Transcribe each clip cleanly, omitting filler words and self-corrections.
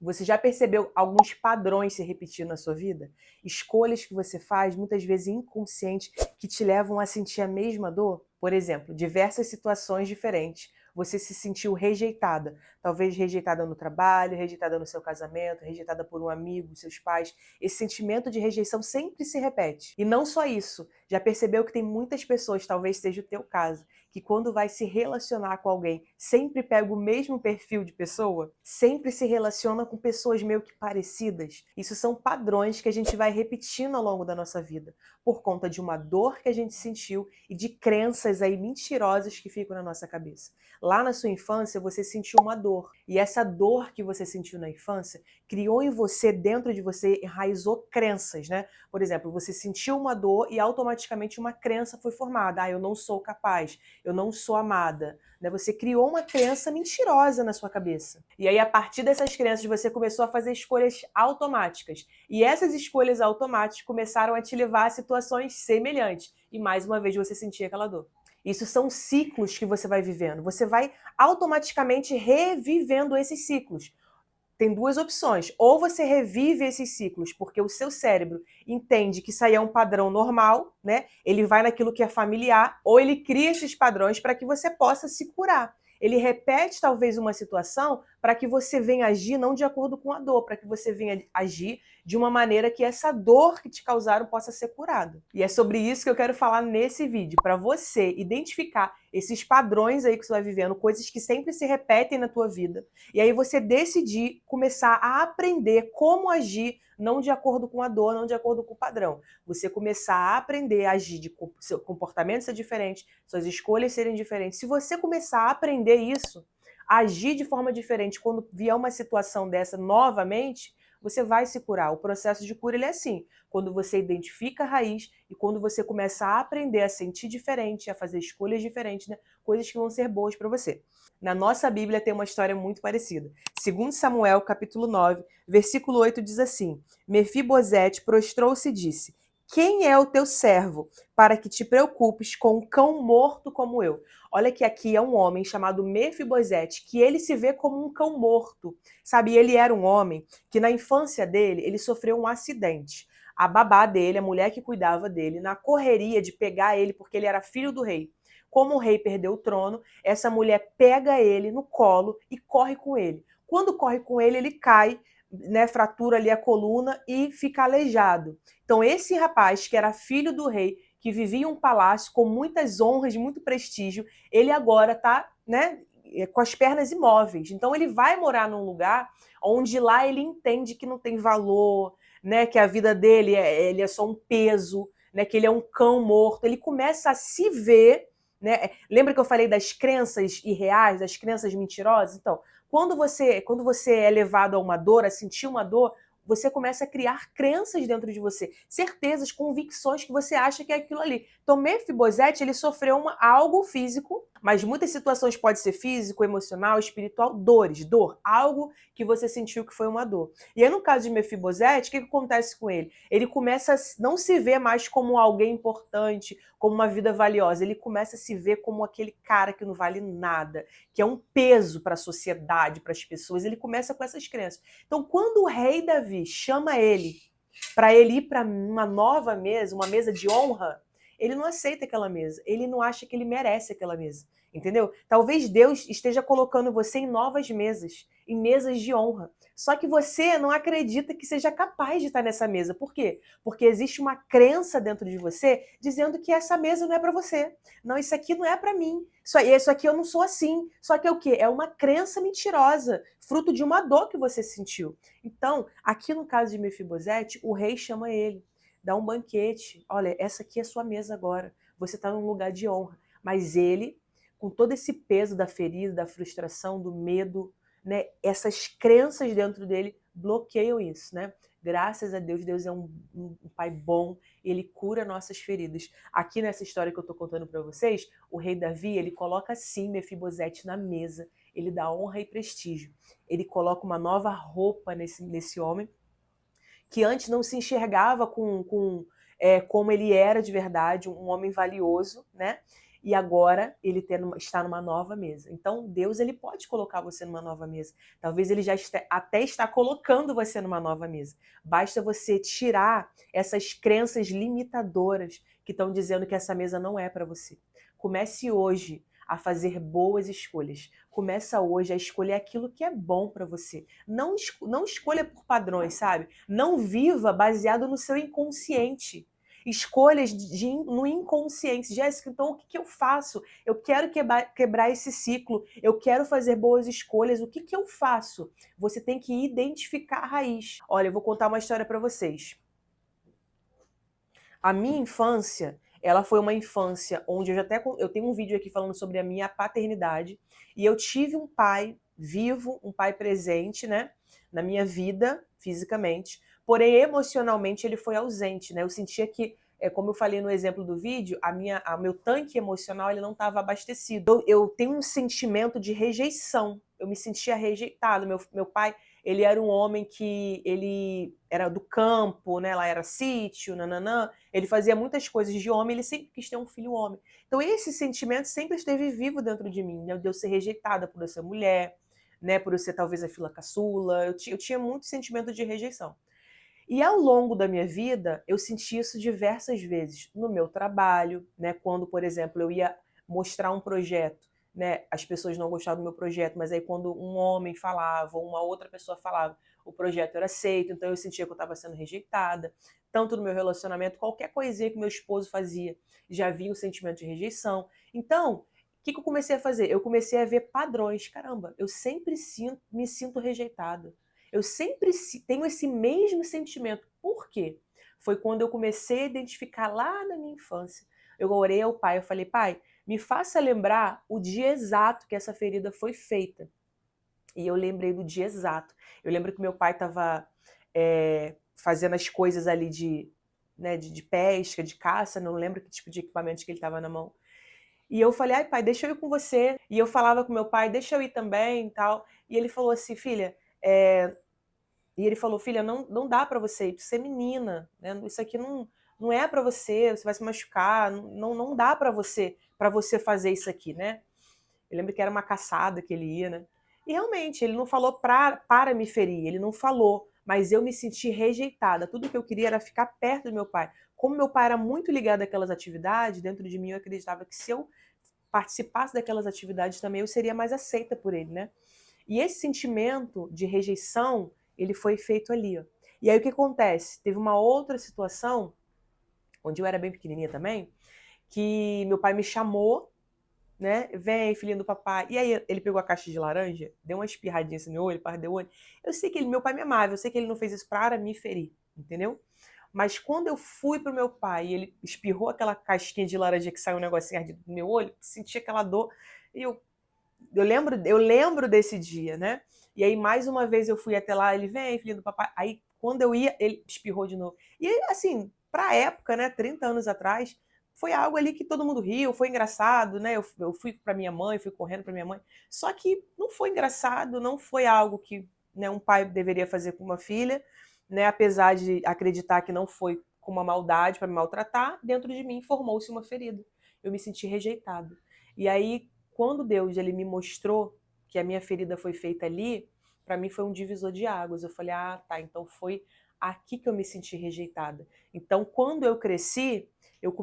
Você já percebeu alguns padrões se repetindo na sua vida? Escolhas que você faz, muitas vezes inconscientes, que te levam a sentir a mesma dor? Por exemplo, diversas situações diferentes. Você se sentiu rejeitada, talvez rejeitada no trabalho, rejeitada no seu casamento, rejeitada por um amigo, seus pais. Esse sentimento de rejeição sempre se repete. E não só isso, já percebeu que tem muitas pessoas, talvez seja o teu caso, que quando vai se relacionar com alguém, sempre pega o mesmo perfil de pessoa? Sempre se relaciona com pessoas meio que parecidas? Isso são padrões que a gente vai repetindo ao longo da nossa vida, por conta de uma dor que a gente sentiu e de crenças aí mentirosas que ficam na nossa cabeça. Lá na sua infância, você sentiu uma dor. E essa dor que você sentiu na infância criou em você, dentro de você, enraizou crenças, né? Por exemplo, você sentiu uma dor e automaticamente uma crença foi formada. Ah, eu não sou capaz, eu não sou amada. Né? Você criou uma crença mentirosa na sua cabeça. E aí, a partir dessas crenças, você começou a fazer escolhas automáticas. E essas escolhas automáticas começaram a te levar a situações semelhantes. E mais uma vez você sentia aquela dor. Isso são ciclos que você vai vivendo. Você vai automaticamente revivendo esses ciclos. Tem duas opções. Ou você revive esses ciclos, porque o seu cérebro entende que isso aí é um padrão normal, né? Ele vai naquilo que é familiar, ou ele cria esses padrões para que você possa se curar. Ele repete talvez uma situação para que você venha agir não de acordo com a dor, para que você venha agir de uma maneira que essa dor que te causaram possa ser curada. E é sobre isso que eu quero falar nesse vídeo, para você identificar esses padrões aí que você vai vivendo, coisas que sempre se repetem na tua vida, e aí você decidir começar a aprender como agir, não de acordo com a dor, não de acordo com o padrão. Você começar a aprender a agir, seu comportamento ser diferente, suas escolhas serem diferentes. Se você começar a aprender isso, a agir de forma diferente quando vier uma situação dessa novamente, você vai se curar. O processo de cura ele é assim, quando você identifica a raiz e quando você começa a aprender a sentir diferente, a fazer escolhas diferentes, né? Coisas que vão ser boas para você. Na nossa Bíblia tem uma história muito parecida. Segundo Samuel, capítulo 9, versículo 8 diz assim: Mefibosete prostrou-se e disse: Quem é o teu servo para que te preocupes com um cão morto como eu? Olha que aqui é um homem chamado Mefibosete, que ele se vê como um cão morto. Sabe, ele era um homem que na infância dele, ele sofreu um acidente. A babá dele, a mulher que cuidava dele, na correria de pegar ele, porque ele era filho do rei. Como o rei perdeu o trono, essa mulher pega ele no colo e corre com ele. Quando corre com ele, ele cai, né, fratura ali a coluna e fica aleijado. Então esse rapaz, que era filho do rei, que vivia em um palácio com muitas honras, muito prestígio, ele agora está, né, com as pernas imóveis. Então ele vai morar num lugar onde lá ele entende que não tem valor, né, que a vida dele ele é só um peso, né, que ele é um cão morto. Ele começa a se ver, né? Lembra que eu falei das crenças irreais, das crenças mentirosas? Então, quando você é levado a uma dor, a sentir uma dor, você começa a criar crenças dentro de você, certezas, convicções que você acha que é aquilo ali. Então, Mefibosete, ele sofreu algo físico, mas muitas situações pode ser físico, emocional, espiritual, dor, algo que você sentiu que foi uma dor. E aí, no caso de Mefibosete, o que acontece com ele? Ele começa a não se ver mais como alguém importante, como uma vida valiosa. Ele começa a se ver como aquele cara que não vale nada, que é um peso para a sociedade, para as pessoas. Ele começa com essas crenças. Então, quando o rei Davi chama ele para ele ir para uma nova mesa, uma mesa de honra, ele não aceita aquela mesa. Ele não acha que ele merece aquela mesa. Entendeu? Talvez Deus esteja colocando você em novas mesas, em mesas de honra. Só que você não acredita que seja capaz de estar nessa mesa. Por quê? Porque existe uma crença dentro de você dizendo que essa mesa não é para você. Não, isso aqui não é para mim. Isso aqui eu não sou assim. Só que é o quê? É uma crença mentirosa, fruto de uma dor que você sentiu. Então, aqui no caso de Mefibosete, o rei chama ele, dá um banquete. Olha, essa aqui é a sua mesa agora. Você está num lugar de honra. Mas ele, com todo esse peso da ferida, da frustração, do medo, né, essas crenças dentro dele bloqueiam isso, né? Graças a Deus, Deus é um pai bom, ele cura nossas feridas. Aqui nessa história que eu estou contando para vocês, o rei Davi, ele coloca sim Mefibosete na mesa, ele dá honra e prestígio. Ele coloca uma nova roupa nesse homem, que antes não se enxergava como ele era de verdade, um homem valioso, né? e agora ele está numa nova mesa. Então, Deus ele pode colocar você numa nova mesa. Talvez ele já até está colocando você numa nova mesa. Basta você tirar essas crenças limitadoras que estão dizendo que essa mesa não é para você. Comece hoje a fazer boas escolhas. Começa hoje a escolher aquilo que é bom para você. Não escolha por padrões, sabe? Não viva baseado no seu inconsciente. Escolhas no inconsciente. Jéssica, então o que eu faço? Eu quero quebrar esse ciclo. Eu quero fazer boas escolhas. O que eu faço? Você tem que identificar a raiz. Olha, eu vou contar uma história para vocês. A minha infância, ela foi uma infância onde eu tenho um vídeo aqui falando sobre a minha paternidade, e eu tive um pai vivo, um pai presente, né, na minha vida, fisicamente, porém emocionalmente ele foi ausente, né? Eu sentia que, como eu falei no exemplo do vídeo, o meu tanque emocional ele não estava abastecido. Eu tenho um sentimento de rejeição. Eu me sentia rejeitado. Meu pai, ele era um homem que ele era do campo, né? Lá era sítio, nananã. Ele fazia muitas coisas de homem, ele sempre quis ter um filho homem. Então esse sentimento sempre esteve vivo dentro de mim, né? De eu ser rejeitada por eu ser mulher, né? Por eu ser talvez a filha caçula. Eu tinha muito sentimento de rejeição. E ao longo da minha vida, eu senti isso diversas vezes no meu trabalho, né? Quando, por exemplo, eu ia mostrar um projeto, né? As pessoas não gostavam do meu projeto, mas aí quando um homem falava, ou uma outra pessoa falava, o projeto era aceito, então eu sentia que eu estava sendo rejeitada. Tanto no meu relacionamento, qualquer coisinha que meu esposo fazia, já havia um sentimento de rejeição. Então, o que eu comecei a fazer? Eu comecei a ver padrões. Caramba, eu sempre me sinto rejeitada. Eu sempre tenho esse mesmo sentimento. Por quê? Foi quando eu comecei a identificar lá na minha infância. Eu orei ao pai, eu falei, pai, me faça lembrar o dia exato que essa ferida foi feita. E eu lembrei do dia exato. Eu lembro que meu pai estava fazendo as coisas ali de pesca, de caça, não lembro que tipo de equipamento que ele estava na mão. E eu falei, ai pai, deixa eu ir com você. E eu falava com meu pai, deixa eu ir também e tal. E ele falou assim, filha, e ele falou, filha, não dá para você ir, você é menina, né? Isso aqui não é para você vai se machucar, não dá para você fazer isso aqui, né? Eu lembro que era uma caçada que ele ia, né? E realmente, ele não falou para me ferir, ele não falou, mas eu me senti rejeitada. Tudo que eu queria era ficar perto do meu pai. Como meu pai era muito ligado àquelas atividades, dentro de mim eu acreditava que se eu participasse daquelas atividades também, eu seria mais aceita por ele, né? E esse sentimento de rejeição, ele foi feito ali, ó. E aí o que acontece? Teve uma outra situação, onde eu era bem pequenininha também, que meu pai me chamou, né? Vem, filhinho do papai. E aí ele pegou a caixa de laranja, deu uma espirradinha assim no olho, pardeu o olho. Eu sei que meu pai me amava, eu sei que ele não fez isso para me ferir, entendeu? Mas quando eu fui pro meu pai e ele espirrou aquela casquinha de laranja que saiu um negocinho ardido do meu olho, senti aquela dor, e eu lembro desse dia, né? E aí, mais uma vez, eu fui até lá, ele vem, filho do papai. Aí, quando eu ia, ele espirrou de novo. E, assim, pra época, né, 30 anos atrás, foi algo ali que todo mundo riu, foi engraçado, né? Eu fui pra minha mãe, fui correndo pra minha mãe. Só que não foi engraçado, não foi algo que, né, um pai deveria fazer com uma filha, né? Apesar de acreditar que não foi com uma maldade para me maltratar, dentro de mim formou-se uma ferida. Eu me senti rejeitada. E aí, quando Deus ele me mostrou que a minha ferida foi feita ali, para mim foi um divisor de águas. Eu falei, ah, tá, então foi aqui que eu me senti rejeitada. Então, quando eu cresci, eu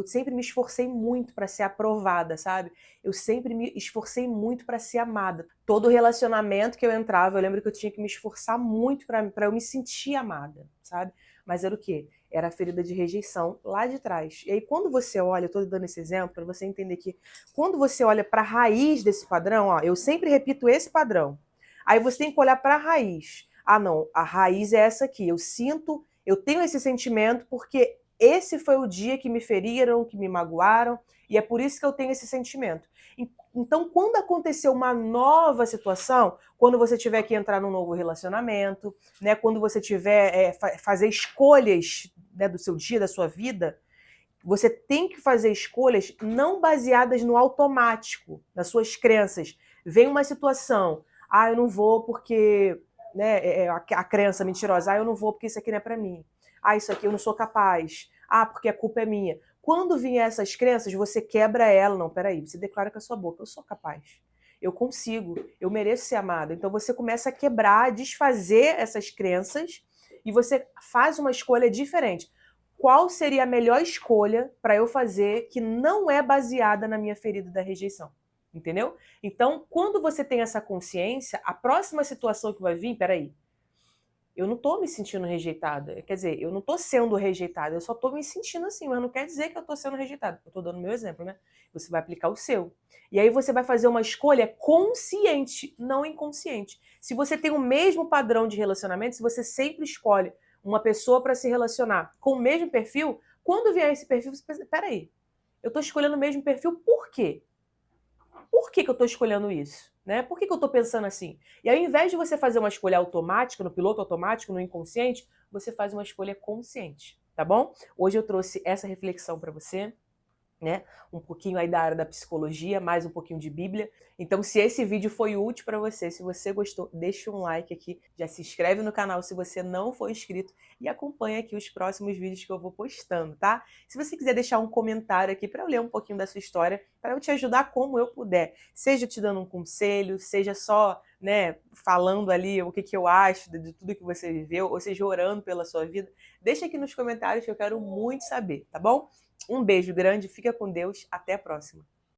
sempre me esforcei muito para ser aprovada, sabe? Eu sempre me esforcei muito para ser amada. Todo relacionamento que eu entrava, eu lembro que eu tinha que me esforçar muito para eu me sentir amada, sabe? Mas era o quê? Era a ferida de rejeição lá de trás. E aí, quando você olha, eu tô dando esse exemplo para você entender que quando você olha para a raiz desse padrão, ó, eu sempre repito esse padrão. Aí você tem que olhar para a raiz. Ah, não, a raiz é essa aqui. Eu tenho esse sentimento porque esse foi o dia que me feriram, que me magoaram, e é por isso que eu tenho esse sentimento. Então, quando acontecer uma nova situação, quando você tiver que entrar num novo relacionamento, né, quando você tiver fazer escolhas, né, do seu dia, da sua vida, você tem que fazer escolhas não baseadas no automático, nas suas crenças. Vem uma situação, eu não vou porque, né, a crença mentirosa, eu não vou porque isso aqui não é para mim. Isso aqui eu não sou capaz. Porque a culpa é minha. Quando vier essas crenças, você quebra ela. Não, peraí, você declara com a sua boca, eu sou capaz, eu consigo, eu mereço ser amado. Então você começa a quebrar, desfazer essas crenças e você faz uma escolha diferente. Qual seria a melhor escolha para eu fazer que não é baseada na minha ferida da rejeição? Entendeu? Então, quando você tem essa consciência, a próxima situação que vai vir, peraí, eu não tô me sentindo rejeitada. Quer dizer, eu não tô sendo rejeitada, eu só tô me sentindo assim, mas não quer dizer que eu tô sendo rejeitada. Eu tô dando o meu exemplo, né? Você vai aplicar o seu. E aí você vai fazer uma escolha consciente, não inconsciente. Se você tem o mesmo padrão de relacionamento, se você sempre escolhe uma pessoa para se relacionar com o mesmo perfil, quando vier esse perfil, você pensa, peraí, eu tô escolhendo o mesmo perfil por quê? Por que eu estou escolhendo isso? Né? Por que eu estou pensando assim? E ao invés de você fazer uma escolha automática, no piloto automático, no inconsciente, você faz uma escolha consciente, tá bom? Hoje eu trouxe essa reflexão para você, né? Um pouquinho aí da área da psicologia, mais um pouquinho de Bíblia. Então, se esse vídeo foi útil para você, se você gostou, deixa um like aqui, já se inscreve no canal se você não for inscrito e acompanha aqui os próximos vídeos que eu vou postando, tá? Se você quiser deixar um comentário aqui para eu ler um pouquinho da sua história, para eu te ajudar como eu puder, seja te dando um conselho, seja só, né, falando ali o que eu acho de tudo que você viveu, ou seja, orando pela sua vida, deixa aqui nos comentários que eu quero muito saber, tá bom? Um beijo grande, fica com Deus, até a próxima.